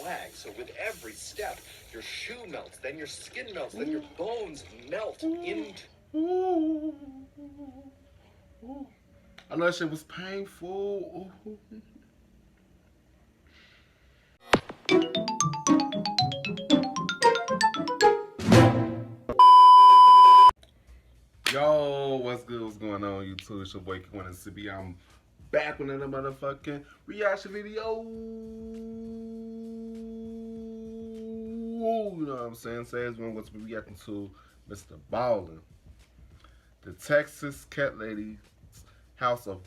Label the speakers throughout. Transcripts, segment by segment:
Speaker 1: slag. So with every step, your shoe melts, then your skin melts, then your bones melt into...
Speaker 2: I know that shit was painful. Yo, what's good? What's going on, YouTube? It's your boy K1 and CB. I'm back with another motherfucking reaction video. You know what I'm saying? Says we're going to be reacting to Mr. Ballen, the Texas cat lady's house of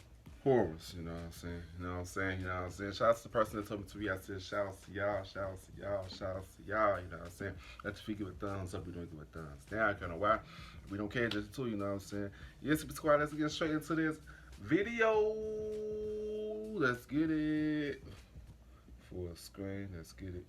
Speaker 2: horrors. You know what I'm saying? You know what I'm saying? You know what I'm saying? Shout out to the person that told me to react to this. Shout out to y'all. Shout out to y'all. Shout out to y'all. You know what I'm saying? Let the feet give a thumbs up. We don't give a thumbs down. Kind of why. We don't care just too, you know what I'm saying? Yes, squad, let's get straight into this video. Let's get it. Full screen, let's get it.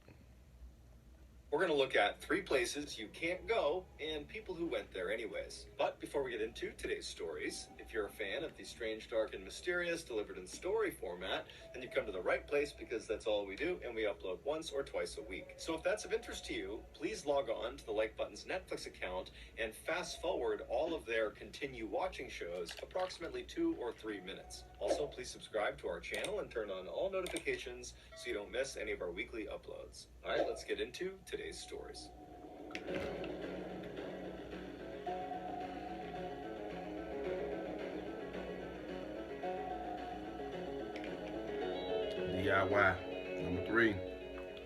Speaker 1: We're going to look at 3 places you can't go and people who went there anyways. But before we get into today's stories, if you're a fan of the strange, dark, and mysterious delivered in story format, then you've come to the right place because that's all we do, and we upload once or twice a week. So if that's of interest to you, please log on to the Like Button's Netflix account and fast forward all of their continue watching shows approximately 2 or 3 minutes. Also, please subscribe to our channel and turn on all notifications so you don't miss any of our weekly uploads. All right, let's get into today's stories.
Speaker 2: DIY, number 3.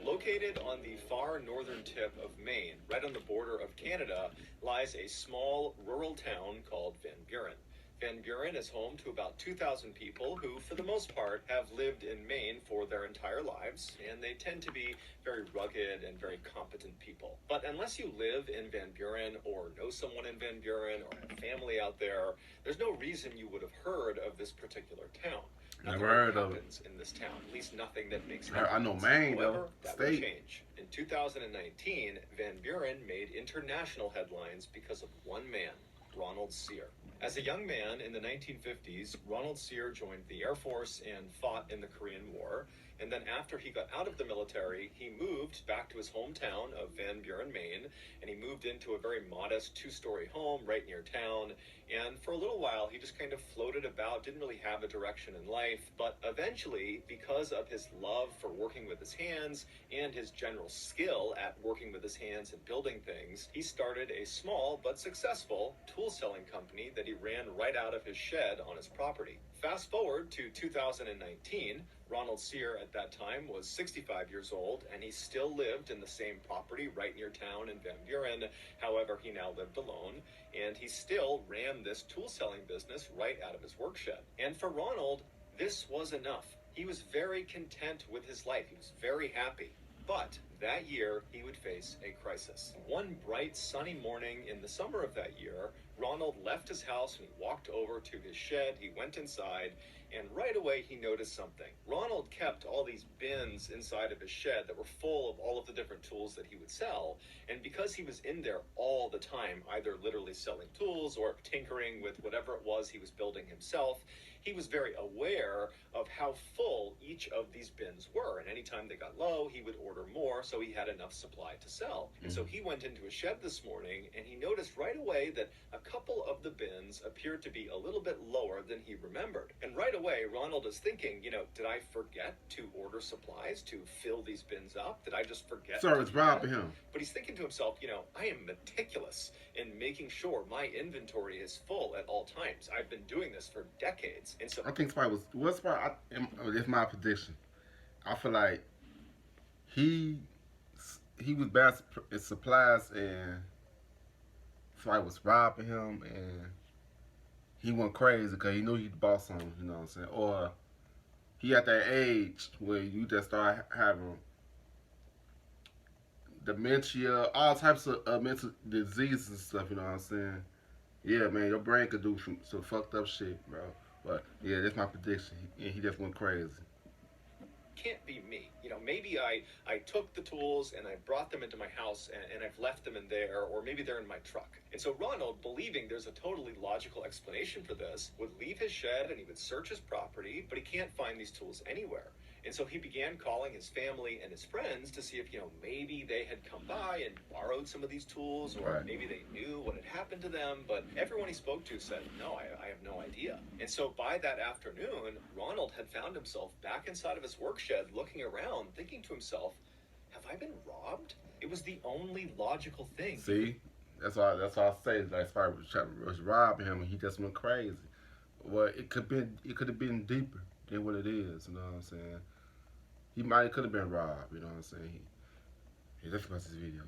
Speaker 1: Located on the far northern tip of Maine, right on the border of Canada, lies a small rural town called Van Buren. Van Buren is home to about 2,000 people who, for the most part, have lived in Maine for their entire lives, and they tend to be very rugged and very competent people. But unless you live in Van Buren or know someone in Van Buren or have family out there, there's no reason you would have heard of this particular town.
Speaker 2: Never heard of
Speaker 1: it. In this town, at least nothing that makes
Speaker 2: sense. I know Maine,
Speaker 1: however,
Speaker 2: though.
Speaker 1: That will change. In 2019, Van Buren made international headlines because of one man, Ronald Sear. As a young man in the 1950s, Ronald Sear joined the Air Force and fought in the Korean War. And then after he got out of the military, he moved back to his hometown of Van Buren, Maine, and he moved into a very modest 2-story home right near town. And for a little while, he just kind of floated about, didn't really have a direction in life. But eventually, because of his love for working with his hands and his general skill at working with his hands and building things, he started a small but successful tool selling company that he ran right out of his shed on his property. Fast forward to 2019, Ronald Sear at that time was 65 years old, and he still lived in the same property right near town in Van Buren. However, he now lived alone, and he still ran this tool selling business right out of his work shed. And for Ronald, this was enough. He was very content with his life. He was very happy. But that year, he would face a crisis. One bright, sunny morning in the summer of that year, Ronald left his house and he walked over to his shed. He went inside, and right away he noticed something. Ronald kept all these bins inside of his shed that were full of all of the different tools that he would sell. And because he was in there all the time, either literally selling tools or tinkering with whatever it was he was building himself, he was very aware of how full each of these bins were. And anytime they got low, he would order more so he had enough supply to sell. And so he went into his shed this morning and he noticed right away that a couple of the bins appeared to be a little bit lower than he remembered. And right away, Ronald is thinking, did I forget to order supplies to fill these bins up? Did I just forget?
Speaker 2: Sorry, it's robbing him.
Speaker 1: But he's thinking to himself, I am meticulous in making sure my inventory is full at all times. I've been doing this for decades. And so
Speaker 2: I think it's my prediction. I feel like he was buying supplies and somebody was robbing him and he went crazy because he knew he'd bought something, you know what I'm saying? Or he at that age where you just start having dementia, all types of mental diseases and stuff, you know what I'm saying? Yeah, man, your brain could do some fucked up shit, bro. But yeah, that's my prediction. He just went crazy.
Speaker 1: Can't be me. Maybe I took the tools and I brought them into my house and I've left them in there, or maybe they're in my truck. And so Ronald, believing there's a totally logical explanation for this, would leave his shed and he would search his property, but he can't find these tools anywhere. And so he began calling his family and his friends to see if, maybe they had come by and borrowed some of these tools, or
Speaker 2: Right.
Speaker 1: maybe they knew what had happened to them. But everyone he spoke to said, no, I have no idea. And so by that afternoon, Ronald had found himself back inside of his work shed looking around, thinking to himself, have I been robbed? It was the only logical thing.
Speaker 2: See, that's why I say that's why I was trying to rob him, and he just went crazy. Well, it could have been deeper than what it is. You know what I'm saying? He might could have been robbed. You know what I'm saying? That's about this video.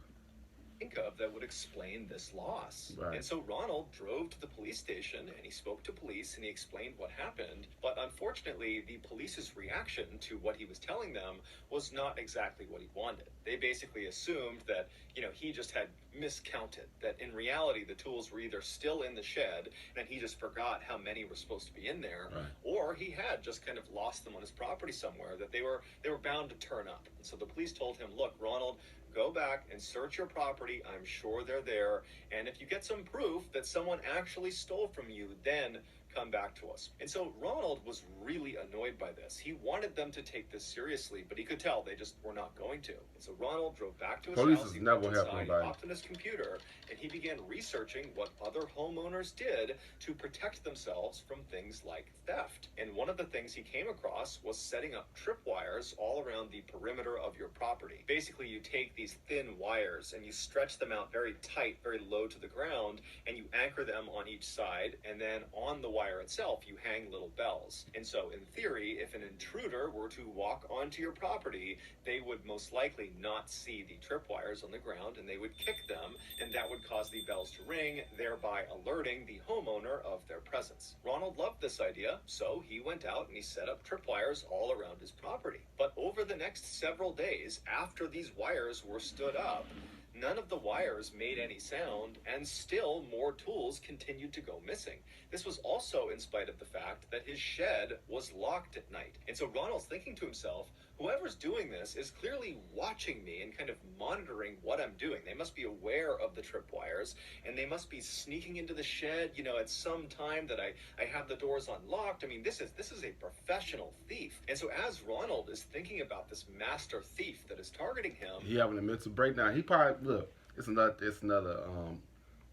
Speaker 1: Think of that would explain this loss.
Speaker 2: Right.
Speaker 1: And so Ronald drove to the police station and he spoke to police and he explained what happened. But unfortunately, the police's reaction to what he was telling them was not exactly what he wanted. They basically assumed that, he just had miscounted, that in reality the tools were either still in the shed and he just forgot how many were supposed to be in there,
Speaker 2: Right.
Speaker 1: or he had just kind of lost them on his property somewhere, that they were bound to turn up. And so the police told him, look, Ronald, go back and search your property. I'm sure they're there. And if you get some proof that someone actually stole from you, then come back to us. And so Ronald was really annoyed by this. He wanted them to take this seriously, but he could tell they just were not going to. And so Ronald drove back to his
Speaker 2: Police
Speaker 1: house.
Speaker 2: is
Speaker 1: He
Speaker 2: never
Speaker 1: went
Speaker 2: helping
Speaker 1: inside,
Speaker 2: nobody.
Speaker 1: hopped on his computer, and he began researching what other homeowners did to protect themselves from things like theft. And one of the things he came across was setting up tripwires all around the perimeter of your property. Basically, you take these thin wires and you stretch them out very tight, very low to the ground, and you anchor them on each side, and then on the wire itself, you hang little bells. And so, in theory, if an intruder were to walk onto your property, they would most likely not see the tripwires on the ground, and they would kick them, and that would cause the bells to ring, thereby alerting the homeowner of their presence. Ronald loved this idea, so he went out and he set up tripwires all around his property. But over the next several days, after these wires were stood up, none of the wires made any sound, and still more tools continued to go missing. This was also in spite of the fact that his shed was locked at night. And so Ronald's thinking to himself, whoever's doing this is clearly watching me and kind of monitoring what I'm doing. They must be aware of the tripwires, and they must be sneaking into the shed, at some time that I have the doors unlocked. I mean, this is a professional thief. And so as Ronald is thinking about this master thief that is targeting him,
Speaker 2: He having a mental breakdown. He probably look. It's another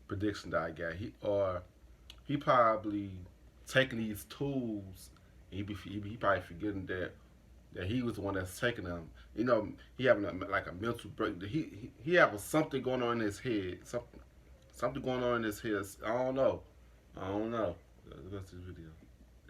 Speaker 2: prediction that I got. He probably taking these tools. And he probably forgetting that he was the one that's taking them. He having a mental break. He having something going on in his head. Something going on in his head. I don't know. The rest of the video.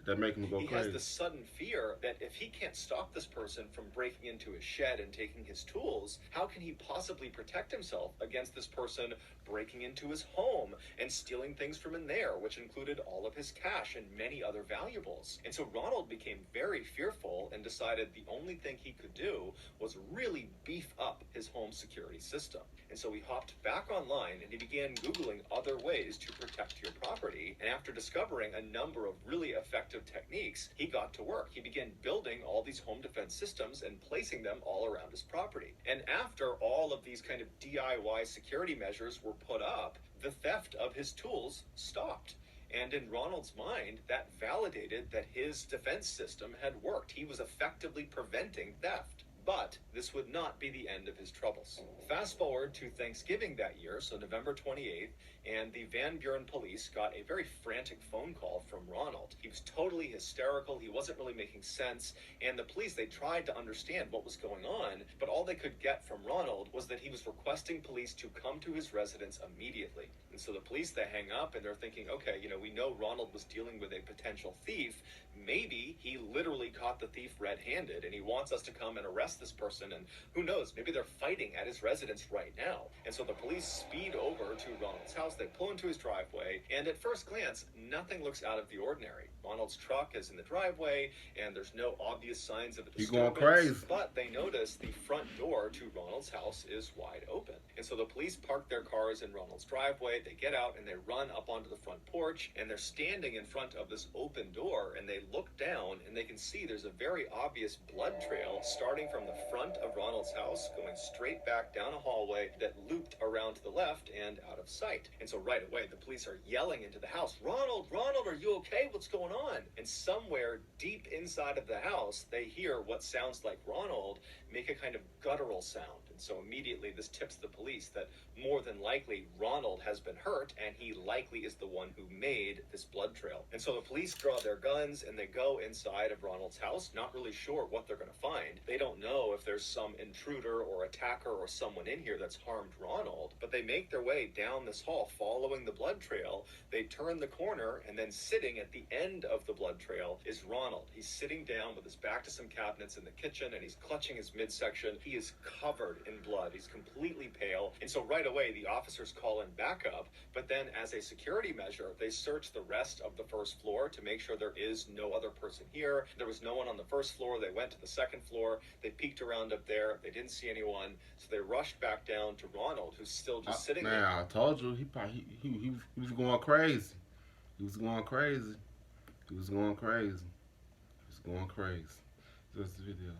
Speaker 2: That make him go
Speaker 1: he
Speaker 2: crazy.
Speaker 1: has this sudden fear that if he can't stop this person from breaking into his shed and taking his tools, how can he possibly protect himself against this person breaking into his home and stealing things from in there, which included all of his cash and many other valuables? And so Ronald became very fearful and decided the only thing he could do was really beef up his home security system. And so he hopped back online and he began Googling other ways to protect your property. And after discovering a number of really effective techniques, he got to work. He began building all these home defense systems and placing them all around his property. And after all of these kind of DIY security measures were put up, the theft of his tools stopped. And in Ronald's mind, that validated that his defense system had worked. He was effectively preventing theft. But this would not be the end of his troubles. Fast forward to Thanksgiving that year, so November 28th, and the Van Buren police got a very frantic phone call from Ronald. He was totally hysterical. He wasn't really making sense. And the police, they tried to understand what was going on, but all they could get from Ronald was that he was requesting police to come to his residence immediately. And so the police, they hang up and they're thinking, okay, we know Ronald was dealing with a potential thief. Maybe he literally caught the thief red-handed and he wants us to come and arrest this person, and who knows, maybe they're fighting at his residence right now. And so the police speed over to Ronald's house, they pull into his driveway, and at first glance, nothing looks out of the ordinary. Ronald's truck is in the driveway, and there's no obvious signs of a disturbance.
Speaker 2: He's going crazy.
Speaker 1: But they notice the front door to Ronald's house is wide open. And so the police park their cars in Ronald's driveway, they get out and they run up onto the front porch, and they're standing in front of this open door, and they look down and they can see there's a very obvious blood trail starting from the front of Ronald's house, going straight back down a hallway that looped around to the left and out of sight. And so right away, the police are yelling into the house, Ronald, are you okay? What's going going on? And somewhere deep inside of the house, they hear what sounds like Ronald make a kind of guttural sound. And so immediately this tips the police that more than likely Ronald has been hurt, and he likely is the one who made this blood trail. And so the police draw their guns and they go inside of Ronald's house, not really sure what they're going to find. They don't know if there's some intruder or attacker or someone in here that's harmed Ronald, but they make their way down this hall following the blood trail. They turn the corner, and then sitting at the end of the blood trail is Ronald. He's sitting down with his back to some cabinets in the kitchen, and he's clutching his midsection. He is covered in blood. He's completely pale. And so right away, the officers call in backup, but then as a security measure, they search the rest of the first floor to make sure there is no other person here. There was no one on the first floor. They went to the second floor. They peeked around up there. They didn't see anyone. So they rushed back down to Ronald, who's still just sitting there.
Speaker 2: Man, I told you, he was going crazy. He was going crazy. He was going crazy. He was going crazy. Just the video.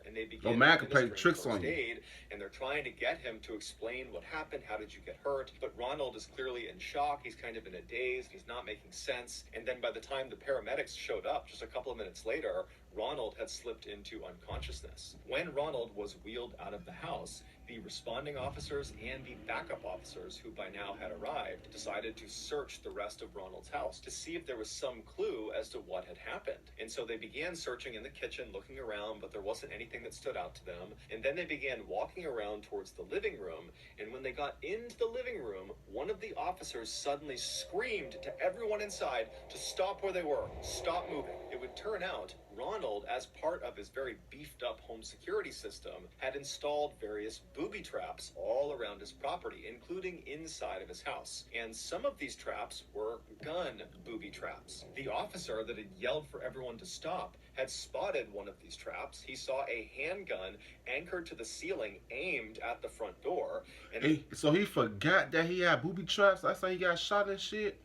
Speaker 1: And they begin
Speaker 2: man could play tricks on you.
Speaker 1: aid, and they're trying to get him to explain what happened. How did you get hurt? But Ronald is clearly in shock. He's kind of in a daze. He's not making sense. And then by the time the paramedics showed up, just a couple of minutes later, Ronald had slipped into unconsciousness. When Ronald was wheeled out of the house, the responding officers and the backup officers, who by now had arrived, decided to search the rest of Ronald's house to see if there was some clue as to what had happened. And so they began searching in the kitchen, looking around, but there wasn't anything that stood out to them. And then they began walking around towards the living room. And when they got into the living room, one of the officers suddenly screamed to everyone inside to stop where they were, stop moving. It would turn out Ronald, as part of his very beefed up home security system, had installed various booby traps all around his property, including inside of his house. And some of these traps were gun booby traps. The officer that had yelled for everyone to stop had spotted one of these traps. He saw a handgun anchored to the ceiling, aimed at the front door. And
Speaker 2: so he forgot that he had booby traps. That's how he got shot and shit.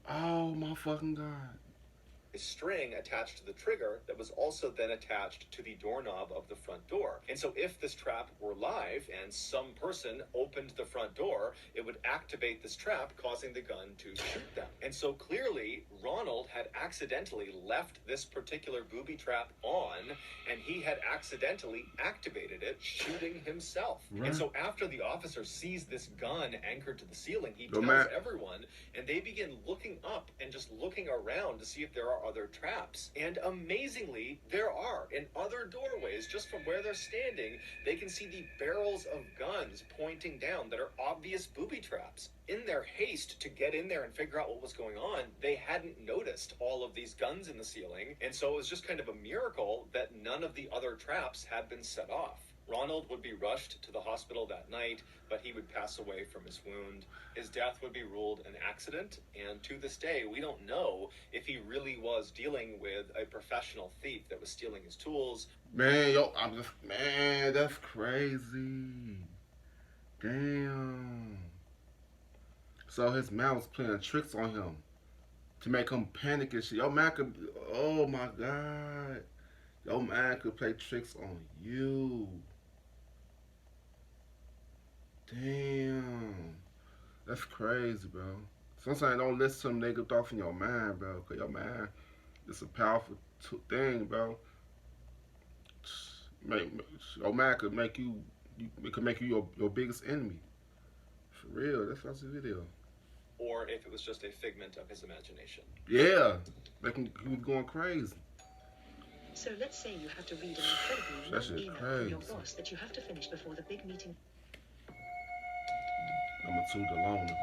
Speaker 2: Oh my fucking God.
Speaker 1: A string attached to the trigger that was also then attached to the doorknob of the front door. And so if this trap were live and some person opened the front door, it would activate this trap, causing the gun to shoot them. And so clearly Ronald had accidentally left this particular booby trap on, and he had accidentally activated it, shooting himself.
Speaker 2: Right.
Speaker 1: And so after the officer sees this gun anchored to the ceiling, he tells everyone, and they begin looking up and just looking around to see if there are other traps. And amazingly, there are. In other doorways, just from where they're standing, they can see the barrels of guns pointing down that are obvious booby traps. In their haste to get in there and figure out what was going on, they hadn't noticed all of these guns in the ceiling, and so it was just kind of a miracle that none of the other traps had been set off. Ronald would be rushed to the hospital that night, but he would pass away from his wound. His death would be ruled an accident, and to this day, we don't know if he really was dealing with a professional thief that was stealing his tools.
Speaker 2: Man, that's crazy. Damn. So his man was playing tricks on him to make him panic and shit. Yo, man could, oh my God. Yo, man could play tricks on you. Damn. That's crazy, bro. Sometimes don't listen to them niggas off in your mind, bro. Cause your mind, it's a powerful thing, bro. Your mind could make you, it could make you your biggest enemy. For real, that's the video.
Speaker 1: Or if it was just a figment of his imagination.
Speaker 2: Yeah, he was going crazy.
Speaker 3: So let's say you have to read an incredibly long email from your boss that you have to finish before the big meeting.
Speaker 2: Number 2, the loner.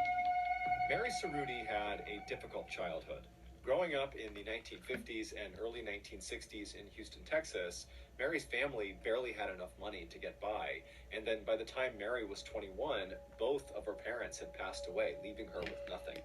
Speaker 1: Mary Cerruti had a difficult childhood. Growing up in the 1950s and early 1960s in Houston, Texas, Mary's family barely had enough money to get by. And then by the time Mary was 21, both of her parents had passed away, leaving her with nothing.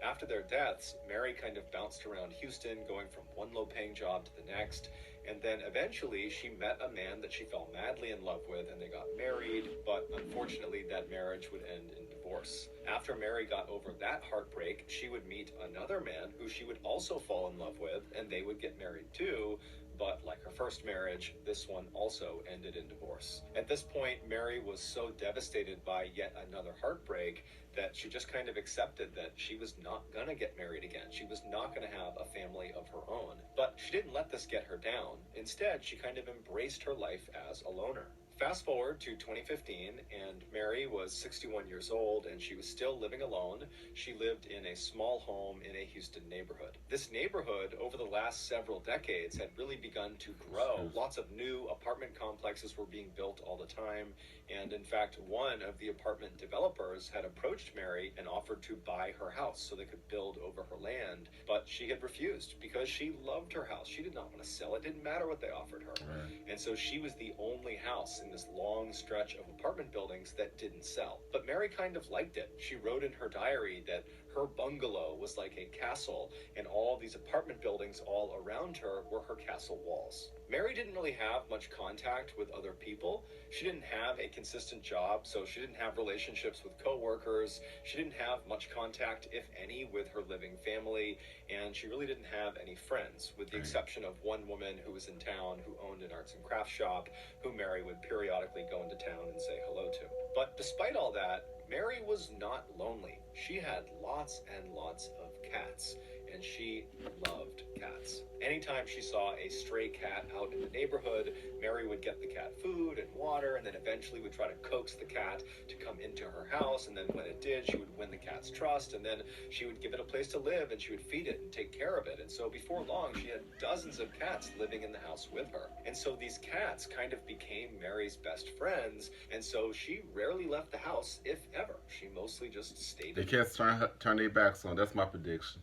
Speaker 1: After their deaths, Mary kind of bounced around Houston, going from one low-paying job to the next. And then eventually she met a man that she fell madly in love with, and they got married, but unfortunately that marriage would end in divorce. After Mary got over that heartbreak, she would meet another man who she would also fall in love with, and they would get married too. But like her first marriage, this one also ended in divorce. At this point, Mary was so devastated by yet another heartbreak that she just kind of accepted that she was not gonna get married again. She was not gonna have a family of her own. But she didn't let this get her down. Instead, she kind of embraced her life as a loner. Fast forward to 2015, and Mary was 61 years old, and she was still living alone. She lived in a small home in a Houston neighborhood. This neighborhood, over the last several decades, had really begun to grow. Lots of new apartment complexes were being built all the time, and in fact, one of the apartment developers had approached Mary and offered to buy her house so they could build over her land, but she had refused because she loved her house. She did not want to sell it. It didn't matter what they offered her.
Speaker 2: Right.
Speaker 1: And so she was the only house in this long stretch of apartment buildings that didn't sell. But Mary kind of liked it. She wrote in her diary that her bungalow was like a castle, and all these apartment buildings all around her were her castle walls. Mary didn't really have much contact with other people. She didn't have a consistent job, so she didn't have relationships with coworkers. She didn't have much contact, if any, with her living family, and she really didn't have any friends, with the exception of one woman who was in town who owned an arts and crafts shop, who Mary would periodically go into town and say hello to. But despite all that, Mary was not lonely. She had lots and lots of cats, and she loved cats. Anytime she saw a stray cat out in the neighborhood, Mary would get the cat food and water, and then eventually would try to coax the cat to come into her house, and then when it did, she would win the cat's trust, and then she would give it a place to live, and she would feed it and take care of it. And so before long, she had dozens of cats living in the house with her. And so these cats kind of became Mary's best friends, and so she rarely left the house, if ever. She mostly just stayed.
Speaker 2: The cats turn their backs on. That's my prediction.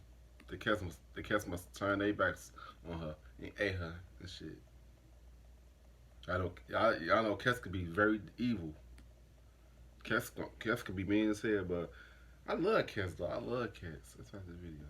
Speaker 2: The cats must turn their backs on her and ate her and shit. Y'all know cats can be very evil. Cats can be mean as hell, but I love cats though. I love cats. That's why this video.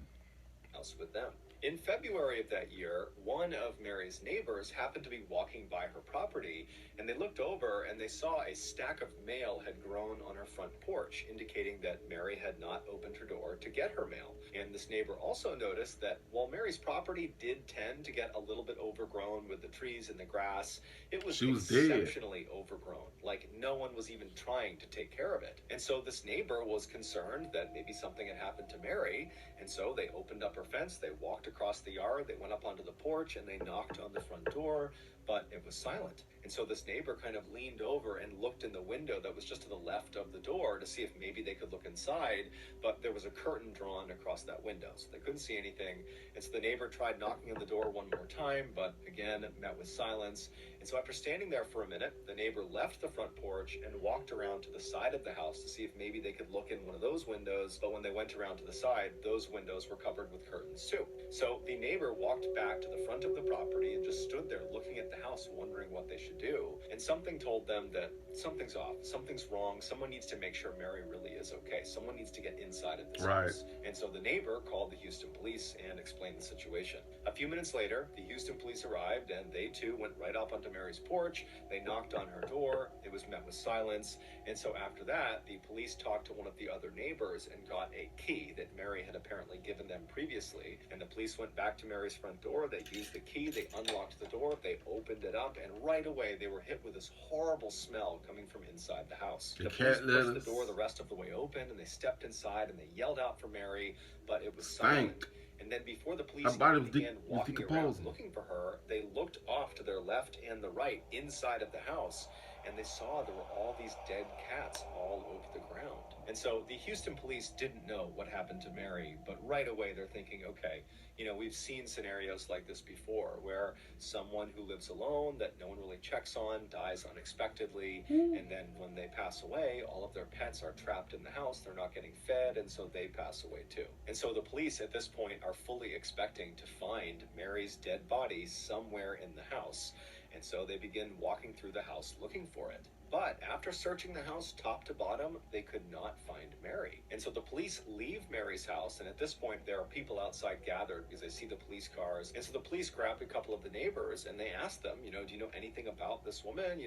Speaker 1: House with them. In February of that year, one of Mary's neighbors happened to be walking by her property, and they looked over and they saw a stack of mail had grown on her front porch, indicating that Mary had not opened her door to get her mail. And this neighbor also noticed that while Mary's property did tend to get a little bit overgrown with the trees and the grass, it was exceptionally overgrown. Like no one was even trying to take care of it. And so this neighbor was concerned that maybe something had happened to Mary, and so they opened up her fence, they walked across the yard, they went up onto the porch, and they knocked on the front door, but it was silent. And so this neighbor kind of leaned over and looked in the window that was just to the left of the door to see if maybe they could look inside, but there was a curtain drawn across that window, so they couldn't see anything. And so the neighbor tried knocking on the door one more time, but again, met with silence. And so after standing there for a minute, the neighbor left the front porch and walked around to the side of the house to see if maybe they could look in one of those windows, but when they went around to the side, those windows were covered with curtains too. So the neighbor walked back to the front of the property and just stood there looking at the house, wondering what they should do. And something told them that something's off, something's wrong, someone needs to make sure Mary really is okay. Someone needs to get inside of this house. And so the neighbor called the Houston police and explained the situation. A few minutes later, the Houston police arrived, and they too went right up onto Mary's porch. They knocked on her door. It was met with silence. And so after that, the police talked to one of the other neighbors and got a key that Mary had apparently given them previously. And the police went back to Mary's front door. They used the key. They unlocked the door. They opened it up, and right away they were hit with this horrible smell coming from inside the house. The police pushed the door the rest of the way open, and they stepped inside and they yelled out for Mary, but it was silent. And then before the police began walking around looking for her, they looked off to their left and the right inside of the house, and they saw there were all these dead cats all over the ground. And so the Houston police didn't know what happened to Mary, but right away they're thinking, okay, you know, we've seen scenarios like this before where someone who lives alone that no one really checks on dies unexpectedly, and then when they pass away, all of their pets are trapped in the house, they're not getting fed, and so they pass away too. And so the police at this point are fully expecting to find Mary's dead body somewhere in the house. And so they begin walking through the house looking for it. But after searching the house top to bottom, they could not find Mary. And so the police leave Mary's house, and at this point there are people outside gathered because they see the police cars. And so the police grab a couple of the neighbors and they ask them, do you know anything about this woman?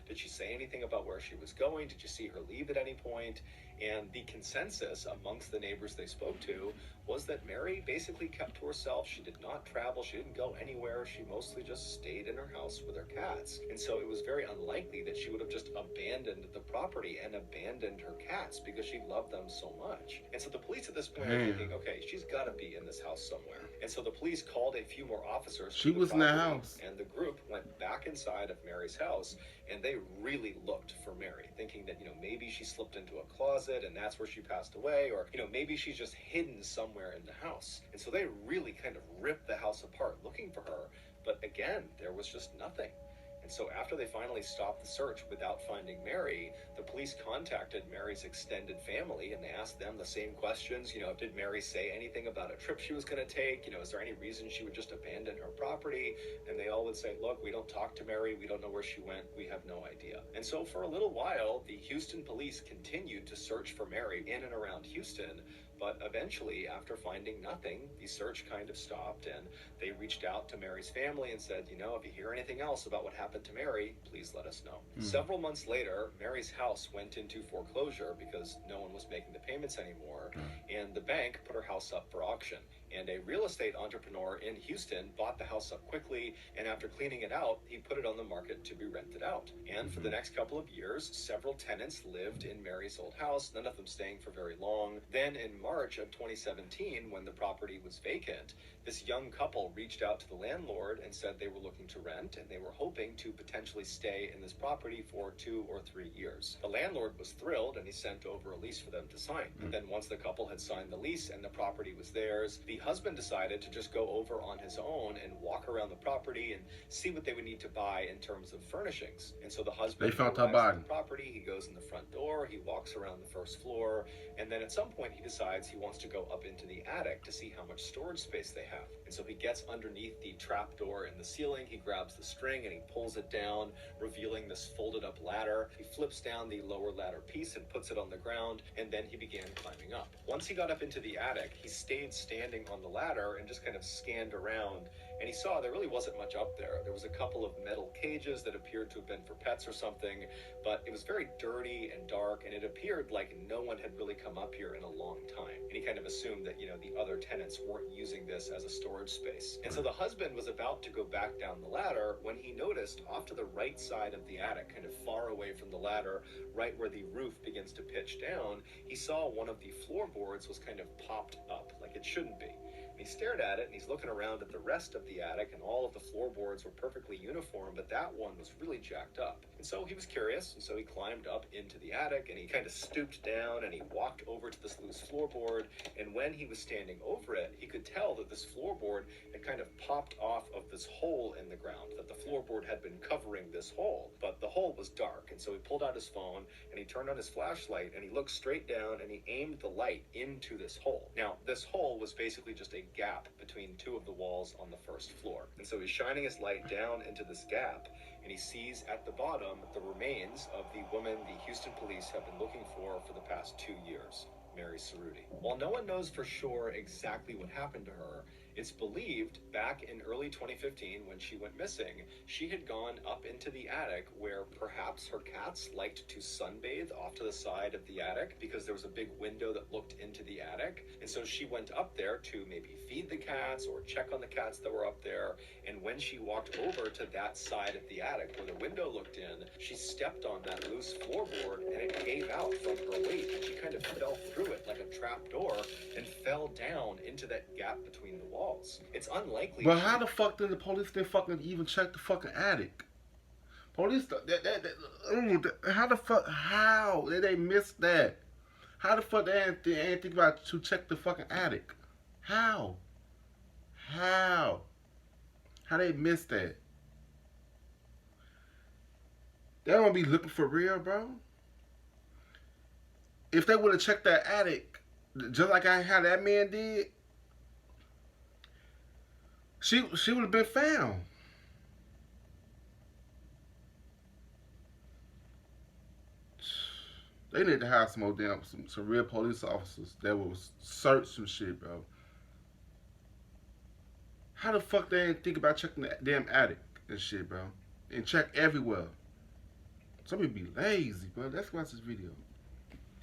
Speaker 1: Did she say anything about where she was going? Did you see her leave at any point? And the consensus amongst the neighbors they spoke to was that Mary basically kept to herself. She did not travel. She didn't go anywhere. She mostly just stayed in her house with her cats. And so it was very unlikely that she would have just abandoned the property and abandoned her cats because she loved them so much. And so the police at this point are thinking, okay, she's got to be in this house somewhere. And so the police called a few more officers.
Speaker 2: She was in the house.
Speaker 1: And the group went back inside of Mary's house and they really looked for Mary, thinking that, maybe she slipped into a closet and that's where she passed away, or, maybe she's just hidden somewhere in the house. And so they really kind of ripped the house apart looking for her. But again, there was just nothing. And so after they finally stopped the search without finding Mary, the police contacted Mary's extended family and they asked them the same questions. Did Mary say anything about a trip she was going to take? Is there any reason she would just abandon her property? And they all would say, look, we don't talk to Mary. We don't know where she went. We have no idea. And so for a little while, the Houston police continued to search for Mary in and around Houston. But eventually, after finding nothing, the search kind of stopped and they reached out to Mary's family and said, if you hear anything else about what happened to Mary, please let us know. Several months later, Mary's house went into foreclosure because no one was making the payments anymore, and the bank put her house up for auction. And a real estate entrepreneur in Houston bought the house up quickly, and after cleaning it out, he put it on the market to be rented out. And for the next couple of years, several tenants lived in Mary's old house, none of them staying for very long. Then in March of 2017, when the property was vacant, this young couple reached out to the landlord and said they were looking to rent, and they were hoping to potentially stay in this property for 2 or 3 years. The landlord was thrilled, and he sent over a lease for them to sign. And then once the couple had signed the lease and the property was theirs, the husband decided to just go over on his own and walk around the property and see what they would need to buy in terms of furnishings. And so the husband arrives at the property, he goes in the front door, he walks around the first floor, and then at some point he decides he wants to go up into the attic to see how much storage space they have. And so he gets underneath the trap door in the ceiling, he grabs the string and he pulls it down, revealing this folded up ladder. He flips down the lower ladder piece and puts it on the ground, and then he began climbing up. Once he got up into the attic, he stayed standing on the ladder and just kind of scanned around, and he saw there really wasn't much up there. There was a couple of metal cages that appeared to have been for pets or something, but it was very dirty and dark, and it appeared like no one had really come up here in a long time. And he kind of assumed that, the other tenants weren't using this as a storage space. And so the husband was about to go back down the ladder when he noticed off to the right side of the attic, kind of far away from the ladder, right where the roof begins to pitch down, he saw one of the floorboards was kind of popped up like it shouldn't be. He stared at it and he's looking around at the rest of the attic, and all of the floorboards were perfectly uniform, but that one was really jacked up. And so he was curious, and so he climbed up into the attic and he kind of stooped down and he walked over to this loose floorboard, and when he was standing over it, he could tell that this floorboard had kind of popped off of this hole in the ground, that the floorboard had been covering this hole, but the hole was dark. And so he pulled out his phone and he turned on his flashlight and he looked straight down and he aimed the light into this hole. Now, this hole was basically just a gap between two of the walls on the first floor. And so he's shining his light down into this gap, and he sees at the bottom the remains of the woman the Houston police have been looking for the past 2 years, Mary Cerruti. While no one knows for sure exactly what happened to her, it's believed back in early 2015 when she went missing, she had gone up into the attic where perhaps her cats liked to sunbathe off to the side of the attic because there was a big window that looked into the attic. And so she went up there to maybe feed the cats or check on the cats that were up there. And when she walked over to that side of the attic where the window looked in, she stepped on that loose floorboard and it gave out from her weight, and she kind of fell through it like a trap door and fell down into that gap between the walls. It's unlikely.
Speaker 2: But how the fuck did the police didn't fucking even check the fucking attic? Police, how the fuck, how did they miss that? How the fuck they ain't think about to check the fucking attic? How they miss that? They don't be looking for real, bro. If they would have checked that attic, just like how that man did, she would have been found. They need to have some more damn some real police officers that will search some shit, bro. How the fuck they didn't think about checking the damn attic and shit, bro? And check everywhere. Some people be lazy, bro. Let's watch this video.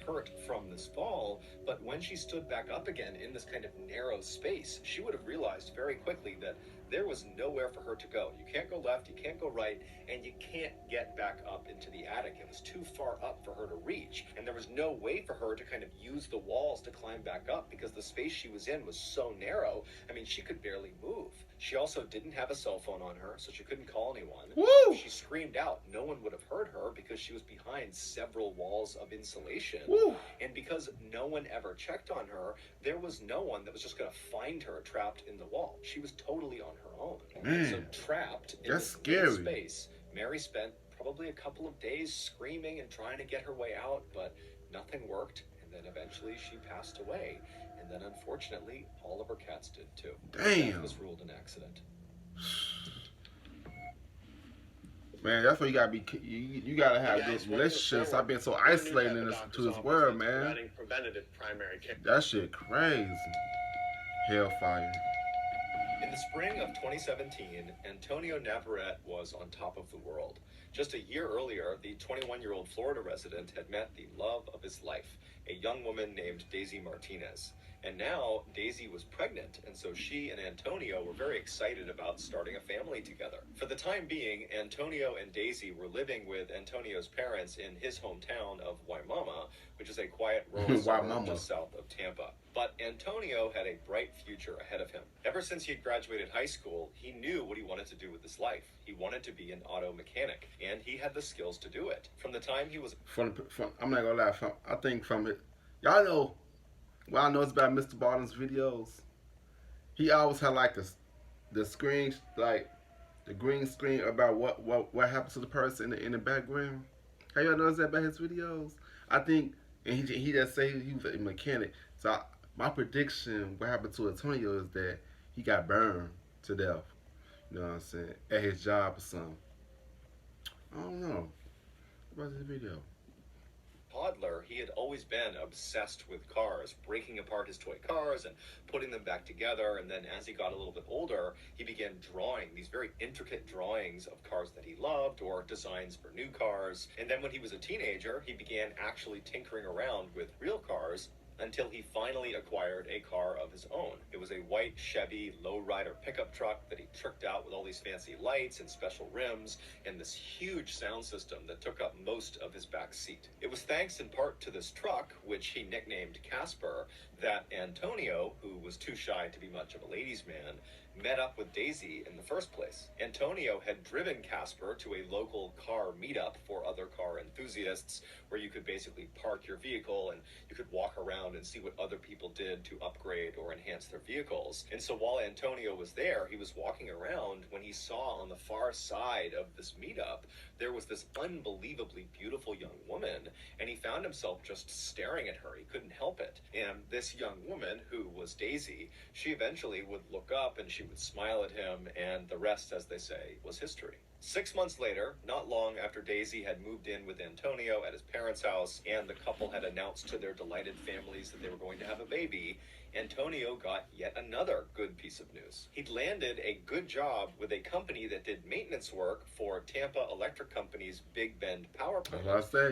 Speaker 1: Hurt from this fall, but when she stood back up again in this kind of narrow space, she would have realized very quickly that there was nowhere for her to go. You can't go left, you can't go right, and you can't get back up into the attic. It was too far up for her to reach, and there was no way for her to kind of use the walls to climb back up because the space she was in was so narrow. I mean, she could barely move. She also didn't have a cell phone on her, so she couldn't call anyone.
Speaker 2: Woo!
Speaker 1: If she screamed out, no one would have heard her because she was behind several walls of insulation.
Speaker 2: Woo!
Speaker 1: And because no one ever checked on her, there was no one that was just going to find her trapped in the wall. She was totally on her own.
Speaker 2: Man,
Speaker 1: so trapped in
Speaker 2: that's
Speaker 1: this
Speaker 2: scary.
Speaker 1: space, Mary spent probably a couple of days screaming and trying to get her way out, but nothing worked. And then eventually she passed away. And then unfortunately, all of her cats did too.
Speaker 2: Damn.
Speaker 1: That was ruled an accident.
Speaker 2: Man, that's why you gotta be. You gotta have this relationships. I've been so isolated in to this world, man. That shit crazy. Hellfire.
Speaker 1: In the spring of 2017, Antonio Navarrete was on top of the world. Just a year earlier, the 21-year-old Florida resident had met the love of his life, a young woman named Daisy Martinez. And now Daisy was pregnant, and so she and Antonio were very excited about starting a family together. For the time being, Antonio and Daisy were living with Antonio's parents in his hometown of Waimama, which is a quiet rural suburb just south of Tampa. But Antonio had a bright future ahead of him. Ever since he had graduated high school, he knew what he wanted to do with his life. He wanted to be an auto mechanic, and he had the skills to do it. From the time he was...
Speaker 2: I'm not gonna lie, I think from it... Y'all know... Well, I know it's about Mr. Ballen's videos. He always had like the screen, like the green screen about what happened to the person in the background. Have y'all noticed that about his videos? I think, and he just say he was a mechanic. So my prediction, what happened to Antonio is that he got burned to death. You know what I'm saying? At his job or something. I don't know. What about this video?
Speaker 1: Toddler, he had always been obsessed with cars, breaking apart his toy cars and putting them back together. And then as he got a little bit older, he began drawing these very intricate drawings of cars that he loved or designs for new cars. And then when he was a teenager, he began actually tinkering around with real cars until he finally acquired a car of his own. It was a white Chevy lowrider pickup truck that he tricked out with all these fancy lights and special rims and this huge sound system that took up most of his back seat. It was thanks in part to this truck, which he nicknamed Casper, that Antonio, who was too shy to be much of a ladies' man, met up with Daisy in the first place. Antonio had driven Casper to a local car meetup for other car enthusiasts where you could basically park your vehicle and you could walk around and see what other people did to upgrade or enhance their vehicles. And so while Antonio was there, he was walking around when he saw on the far side of this meetup, there was this unbelievably beautiful young woman, and he found himself just staring at her. He couldn't help it. And this young woman, who was Daisy, she eventually would look up and she would smile at him, and the rest, as they say, was history. 6 months later, not long after Daisy had moved in with Antonio at his parents' house, and the couple had announced to their delighted families that they were going to have a baby, Antonio got yet another good piece of news. He'd landed a good job with a company that did maintenance work for Tampa Electric Company's Big Bend power plant,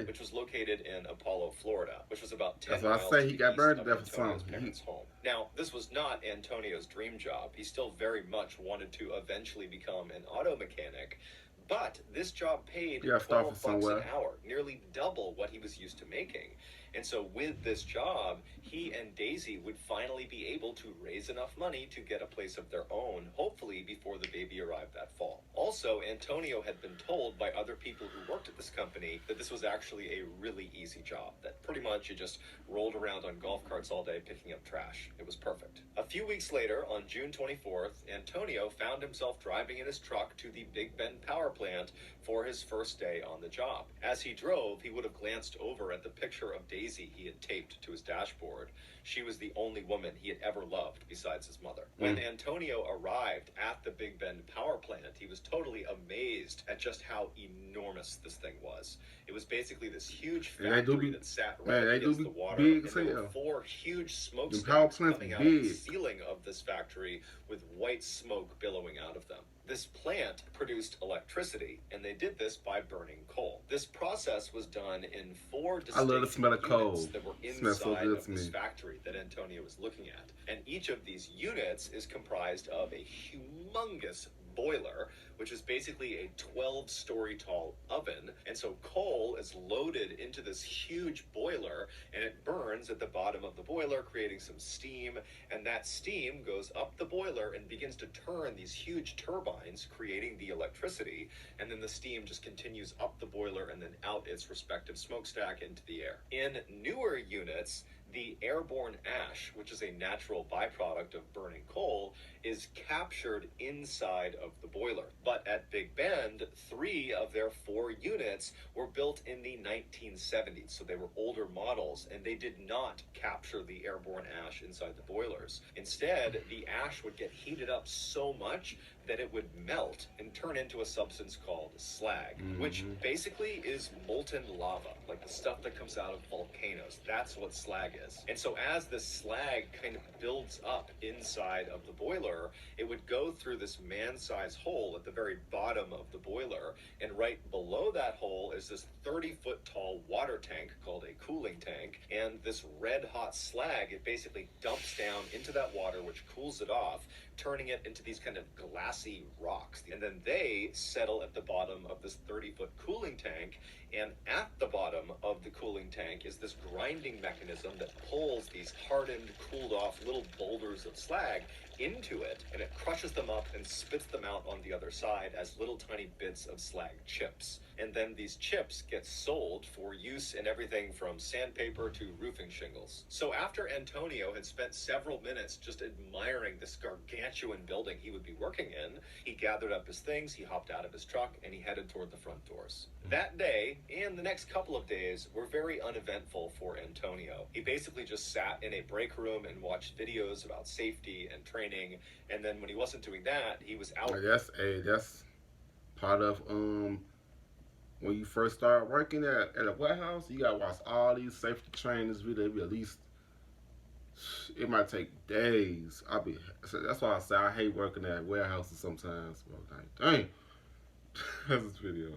Speaker 1: which was located in Apollo, Florida, which was about 10 miles
Speaker 2: he got burned to death for
Speaker 1: Antonio's parents' home. Now, this was not Antonio's dream job. He still very much wanted to eventually become an auto mechanic, but this job paid $12 an hour, nearly double what he was used to making. And so with this job, he and Daisy would finally be able to raise enough money to get a place of their own, hopefully before the baby arrived that fall. Also, Antonio had been told by other people who worked at this company that this was actually a really easy job, that pretty much you just rolled around on golf carts all day picking up trash. It was perfect. A few weeks later, on June 24th, Antonio found himself driving in his truck to the Big Bend power plant for his first day on the job. As he drove, he would have glanced over at the picture of Daisy he had taped to his dashboard. She was the only woman he had ever loved besides his mother. When Antonio arrived at the Big Bend power plant, he was totally amazed at just how enormous this thing was. It was basically this huge
Speaker 2: And they do
Speaker 1: factory
Speaker 2: be,
Speaker 1: that sat right
Speaker 2: man,
Speaker 1: up
Speaker 2: they do
Speaker 1: against
Speaker 2: be
Speaker 1: the water,
Speaker 2: big
Speaker 1: and
Speaker 2: as
Speaker 1: there were
Speaker 2: hell.
Speaker 1: 4 huge
Speaker 2: Them power
Speaker 1: smokestacks
Speaker 2: plants
Speaker 1: coming
Speaker 2: are
Speaker 1: out of the
Speaker 2: big.
Speaker 1: ceiling of this factory with white smoke billowing out of them. This plant produced electricity, and they did this by burning coal. This process was done in 4
Speaker 2: I love the
Speaker 1: distinct
Speaker 2: smell of coal.
Speaker 1: units that were
Speaker 2: It smells so
Speaker 1: inside
Speaker 2: good
Speaker 1: of
Speaker 2: to
Speaker 1: this
Speaker 2: me.
Speaker 1: factory that Antonio was looking at. And each of these units is comprised of a humongous boiler, which is basically a 12-story tall oven. And so coal is loaded into this huge boiler, and it burns at the bottom of the boiler, creating some steam. And that steam goes up the boiler and begins to turn these huge turbines, creating the electricity. And then the steam just continues up the boiler and then out its respective smokestack into the air. In newer units, the airborne ash, which is a natural byproduct of burning coal, is captured inside of the boiler. But at Big Bend, 3 of their 4 units were built in the 1970s, so they were older models, and they did not capture the airborne ash inside the boilers. Instead, the ash would get heated up so much that it would melt and turn into a substance called slag, which basically is molten lava, like the stuff that comes out of volcanoes. That's what slag is. And so as this slag kind of builds up inside of the boiler, it would go through this man-sized hole at the very bottom of the boiler, and right below that hole is this 30-foot tall water tank called a cooling tank, and this red-hot slag, it basically dumps down into that water, which cools it off, turning it into these kind of glassy rocks. And then they settle at the bottom of this 30-foot cooling tank, and at the bottom of the cooling tank is this grinding mechanism that pulls these hardened, cooled off little boulders of slag into it, and it crushes them up and spits them out on the other side as little tiny bits of slag chips. And then these chips get sold for use in everything from sandpaper to roofing shingles. So after Antonio had spent several minutes just admiring this gargantuan building he would be working in, he gathered up his things, he hopped out of his truck, and he headed toward the front doors. That day, and the next couple of days, were very uneventful for Antonio. He basically just sat in a break room and watched videos about safety and training, and then when he wasn't doing that, he was out.
Speaker 2: That's part of when you first start working at a warehouse, you gotta watch all these safety trainers video. At least it might take days. That's why I say I hate working at warehouses sometimes. Like, dang, that's this video.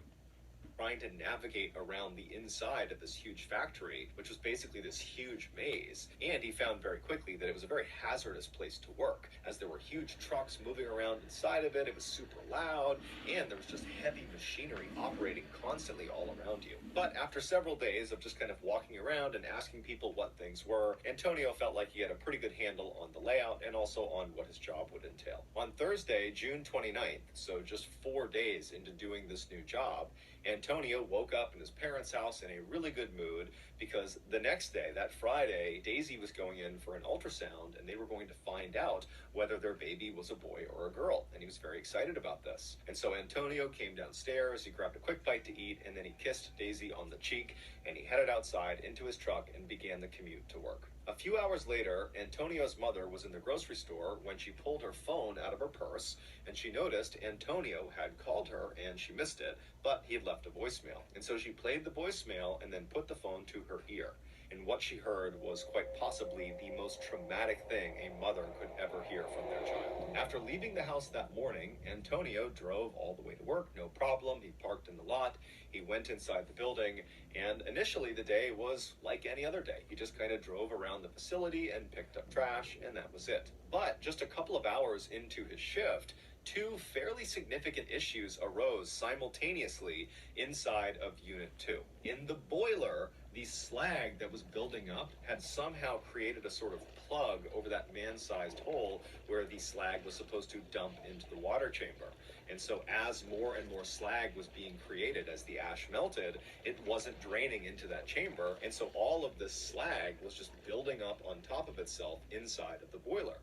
Speaker 1: Trying to navigate around the inside of this huge factory, which was basically this huge maze. And he found very quickly that it was a very hazardous place to work, as there were huge trucks moving around inside of it, it was super loud, and there was just heavy machinery operating constantly all around you. But after several days of just kind of walking around and asking people what things were, Antonio felt like he had a pretty good handle on the layout and also on what his job would entail. On Thursday, June 29th, so just 4 days into doing this new job, Antonio woke up in his parents' house in a really good mood because the next day, that Friday, Daisy was going in for an ultrasound and they were going to find out whether their baby was a boy or a girl. And he was very excited about this. And so Antonio came downstairs, he grabbed a quick bite to eat, and then he kissed Daisy on the cheek, and he headed outside into his truck and began the commute to work. A few hours later, Antonio's mother was in the grocery store when she pulled her phone out of her purse, and she noticed Antonio had called her and she missed it, but he had left a voicemail. And so she played the voicemail and then put the phone to her ear. And what she heard was quite possibly the most traumatic thing a mother could ever hear from their child. After leaving the house that morning, Antonio drove all the way to work, no problem. He parked in the lot, he went inside the building, and initially the day was like any other day. He just kind of drove around the facility and picked up trash, and that was it. But just a couple of hours into his shift, 2 fairly significant issues arose simultaneously inside of Unit 2. In the boiler, the slag that was building up had somehow created a sort of plug over that man-sized hole where the slag was supposed to dump into the water chamber. And so as more and more slag was being created, as the ash melted, it wasn't draining into that chamber. And so all of this slag was just building up on top of itself inside of the boiler.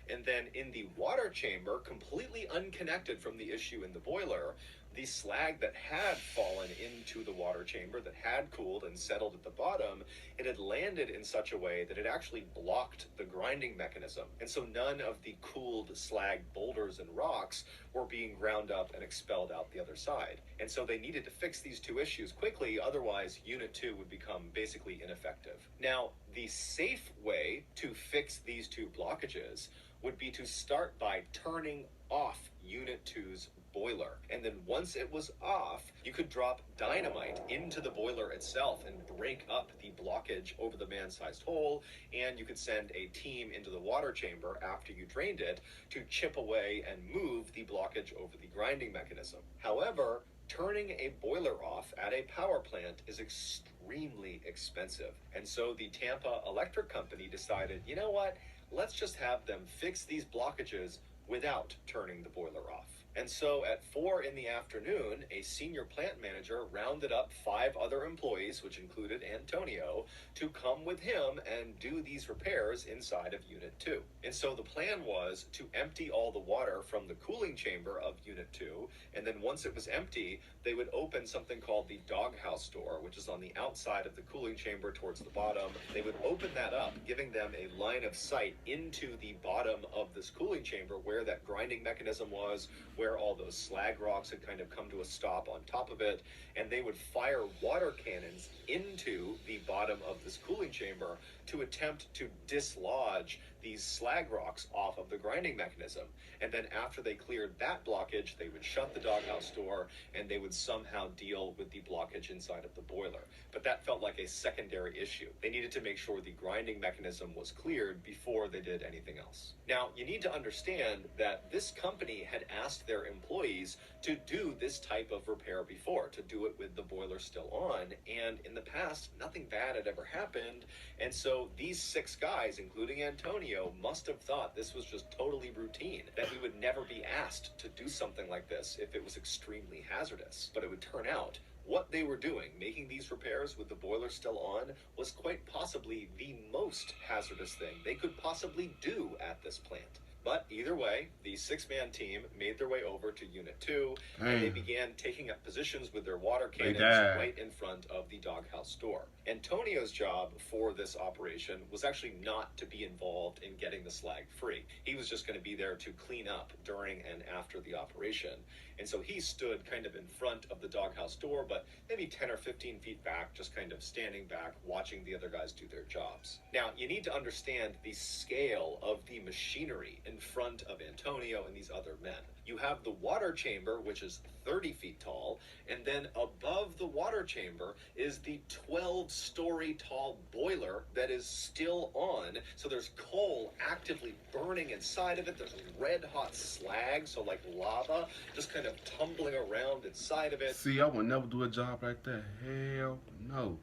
Speaker 1: And then in the water chamber, completely unconnected from the issue in the boiler, the slag that had fallen into the water chamber, that had cooled and settled at the bottom, it had landed in such a way that it actually blocked the grinding mechanism. And so none of the cooled slag boulders and rocks were being ground up and expelled out the other side. And so they needed to fix these two issues quickly, otherwise Unit 2 would become basically ineffective. Now, the safe way to fix these two blockages would be to start by turning off Unit 2's boiler. And then once it was off, you could drop dynamite into the boiler itself and break up the blockage over the man-sized hole, and you could send a team into the water chamber after you drained it to chip away and move the blockage over the grinding mechanism. However, turning a boiler off at a power plant is extremely expensive. And so the Tampa Electric Company decided, you know what, let's just have them fix these blockages without turning the boiler off. And so at 4 in the afternoon, a senior plant manager rounded up 5 other employees, which included Antonio, to come with him and do these repairs inside of Unit 2. And so the plan was to empty all the water from the cooling chamber of Unit 2, and then once it was empty, they would open something called the doghouse door, which is on the outside of the cooling chamber towards the bottom. They would open that up, giving them a line of sight into the bottom of this cooling chamber where that grinding mechanism was, where all those slag rocks had kind of come to a stop on top of it, and they would fire water cannons into the bottom of this cooling chamber to attempt to dislodge these slag rocks off of the grinding mechanism. And then after they cleared that blockage, they would shut the doghouse door and they would somehow deal with the blockage inside of the boiler. But that felt like a secondary issue. They needed to make sure the grinding mechanism was cleared before they did anything else. Now, you need to understand that this company had asked their employees to do this type of repair before, to do it with the boiler still on, and in the past, nothing bad had ever happened, and so these 6 guys, including Antonio, must have thought this was just totally routine, that we would never be asked to do something like this if it was extremely hazardous. But it would turn out what they were doing, making these repairs with the boiler still on, was quite possibly the most hazardous thing they could possibly do at this plant. But either way, the 6-man team made their way over to Unit 2, and they began taking up positions with their water cannons right in front of the doghouse door. Antonio's job for this operation was actually not to be involved in getting the slag free. He was just going to be there to clean up during and after the operation. And so he stood kind of in front of the doghouse door, but maybe 10 or 15 feet back, just kind of standing back, watching the other guys do their jobs. Now, you need to understand the scale of the machinery in front of Antonio and these other men. You have the water chamber, which is 30 feet tall, and then above the water chamber is the 12-story tall boiler that is still on. So there's coal actively burning inside of it. There's red-hot slag, so like lava, just kind of tumbling around inside of it.
Speaker 2: See, I would never do a job like that. Hell no.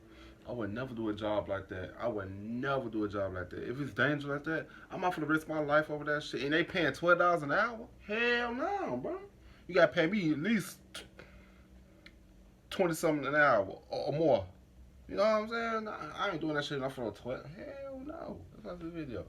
Speaker 2: I would never do a job like that. I would never do a job like that. If it's dangerous like that, I'm not gonna risk my life over that shit. And they paying $12 an hour? Hell no, bro. You gotta pay me at least 20-something an hour or more. You know what I'm saying? I ain't doing that shit enough for no 12. Hell no. Let's watch the video.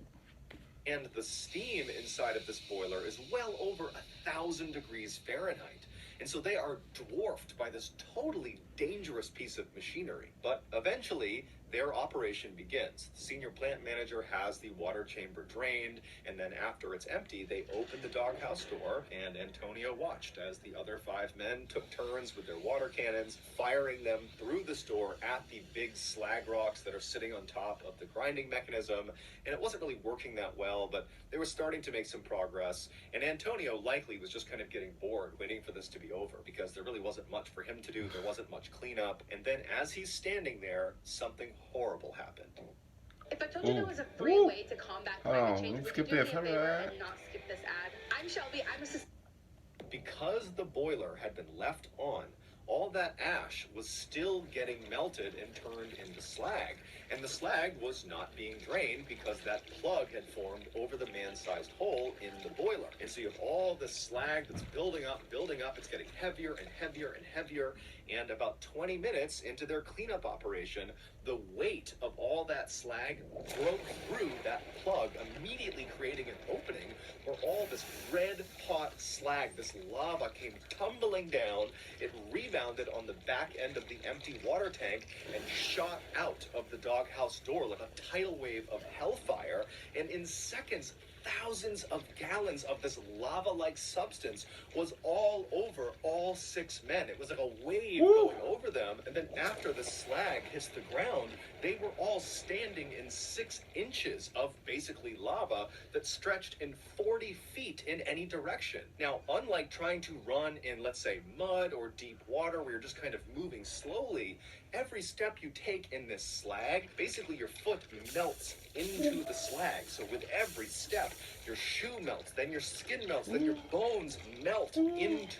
Speaker 1: And the steam inside of this boiler is well over 1,000 degrees Fahrenheit. And so they are dwarfed by this totally dangerous piece of machinery. But eventually, their operation begins. The senior plant manager has the water chamber drained, and then after it's empty, they open the doghouse door, and Antonio watched as the other 5 men took turns with their water cannons, firing them through the store at the big slag rocks that are sitting on top of the grinding mechanism. And it wasn't really working that well, but they were starting to make some progress, and Antonio likely was just kind of getting bored waiting for this to be over, because there really wasn't much for him to do. There wasn't much cleanup. And then as he's standing there, something horrible happened.
Speaker 4: If I told you there was a free way to combat climate change, would you do me a favor and not skip this ad? I'm Shelby. I'm a...
Speaker 1: Because the boiler had been left on, all that ash was still getting melted and turned into slag. And the slag was not being drained because that plug had formed over the man-sized hole in the boiler. And so you have all this slag that's building up. It's getting heavier and heavier and heavier. And about 20 minutes into their cleanup operation, the weight of all all that slag broke through that plug, immediately creating an opening where all this red hot slag, this lava, came tumbling down. It rebounded on the back end of the empty water tank and shot out of the doghouse door like a tidal wave of hellfire. And in seconds, thousands of gallons of this lava-like substance was all over all 6 men. It was like a wave going over them, and then after the slag hits the ground, they were all standing in 6 inches of basically lava that stretched in 40 feet in any direction. Now, unlike trying to run in, let's say, mud or deep water where you're just kind of moving slowly, every step you take in this slag, basically your foot melts into the slag. So with every step, your shoe melts, then your skin melts, then your bones melt into...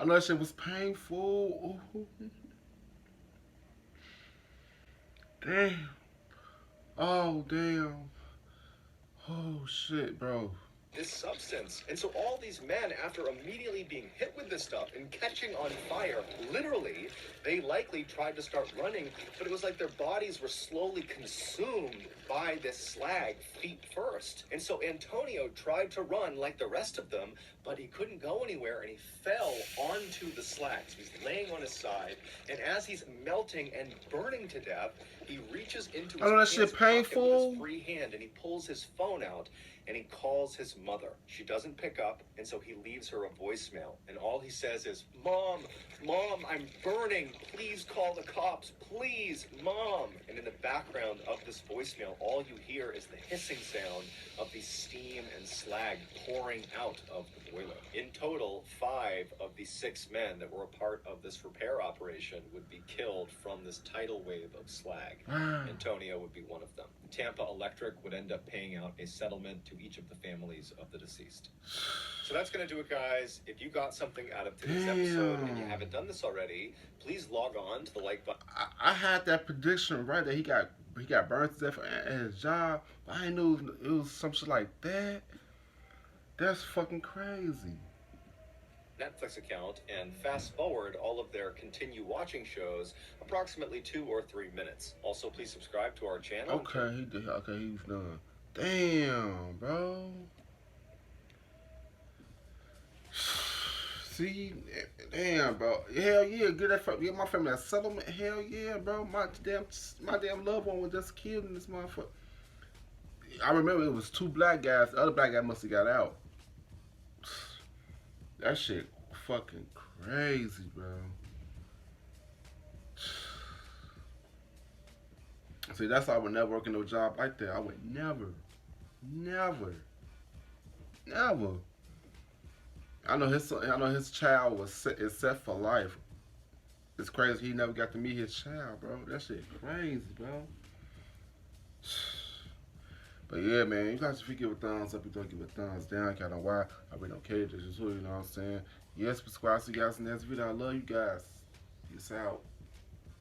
Speaker 2: I know that shit was painful. Damn. Oh, damn. Oh, shit, bro.
Speaker 1: This substance. And so all these men, after immediately being hit with this stuff and catching on fire, literally, they likely tried to start running, but it was like their bodies were slowly consumed by this slag feet first. And so Antonio tried to run like the rest of them, but he couldn't go anywhere, and he fell onto the slag. So he's laying on his side, and as he's melting and burning to death, he reaches into his pants pocket with his free hand, and he pulls his phone out, and he calls his mother. She doesn't pick up, and so he leaves her a voicemail. And all he says is, Mom, Mom, I'm burning. Please call the cops. Please, Mom. And in the background of this voicemail, all you hear is the hissing sound of the steam and slag pouring out of the boiler. In total, 5 of the 6 men that were a part of this repair operation would be killed from this tidal wave of slag. Antonio would be one of them. Tampa Electric would end up paying out a settlement to each of the families of the deceased. So that's going to do it, guys. If you got something out of today's episode and you haven't done this already, please log on to the like button.
Speaker 2: I had that prediction right that he got burned to death at his job, but I knew it was some shit like that. That's fucking crazy.
Speaker 1: Netflix account and fast forward all of their continue watching shows approximately 2 or 3 minutes. Also, please subscribe to our channel.
Speaker 2: Okay, he did. Okay, he's done. Damn, bro. See, damn, bro. Hell yeah, get my family that settlement. Hell yeah, bro. My damn loved one was just killed in this motherfucker. I remember it was 2 black guys. The other black guy must have got out. That shit fucking crazy, bro. See, that's why I would never work in no job like that. I would never. I know his child is set for life. It's crazy he never got to meet his child, bro. That shit crazy, bro. But yeah, man, you guys, if you give a thumbs up, you don't give a thumbs down. I don't know why. I really don't care. Just you know what I'm saying. Yes, subscribe to you guys in the next video. I love you guys. Peace out.